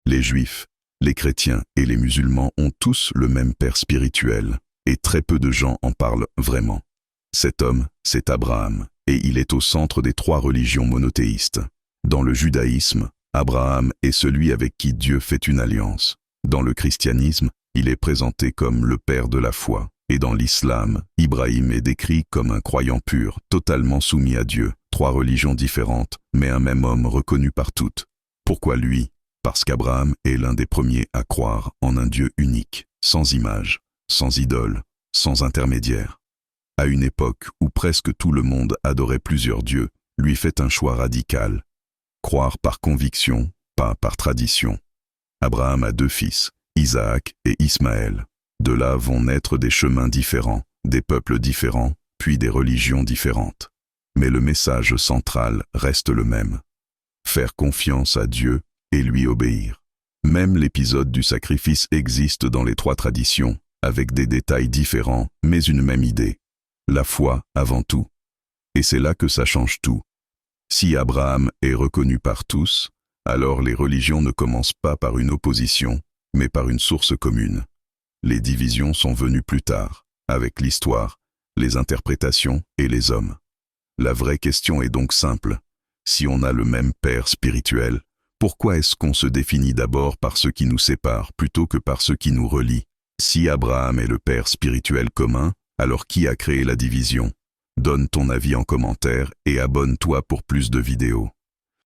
Les Juifs, les chrétiens et les musulmans ont tous le même père spirituel, et très peu de gens en parlent vraiment. Cet homme, c'est Abraham, et il est au centre des 3 religions monothéistes. Dans le judaïsme, Abraham est celui avec qui Dieu fait une alliance. Dans le christianisme, il est présenté comme le père de la foi. Et dans l'islam, Ibrahim est décrit comme un croyant pur, totalement soumis à Dieu. 3 religions différentes, mais un même homme reconnu par toutes. Pourquoi lui? Parce qu'Abraham est l'un des premiers à croire en un Dieu unique, sans image, sans idole, sans intermédiaire. À une époque où presque tout le monde adorait plusieurs dieux, lui fait un choix radical. Croire par conviction, pas par tradition. Abraham a 2 fils, Isaac et Ismaël. De là vont naître des chemins différents, des peuples différents, puis des religions différentes. Mais le message central reste le même. Faire confiance à Dieu et lui obéir. Même l'épisode du sacrifice existe dans les 3 traditions, avec des détails différents, mais une même idée. La foi avant tout. Et c'est là que ça change tout. Si Abraham est reconnu par tous, alors les religions ne commencent pas par une opposition, mais par une source commune. Les divisions sont venues plus tard, avec l'histoire, les interprétations et les hommes. La vraie question est donc simple. Si on a le même père spirituel, pourquoi est-ce qu'on se définit d'abord par ce qui nous sépare plutôt que par ce qui nous relie? Si Abraham est le père spirituel commun, alors qui a créé la division? Donne ton avis en commentaire et abonne-toi pour plus de vidéos.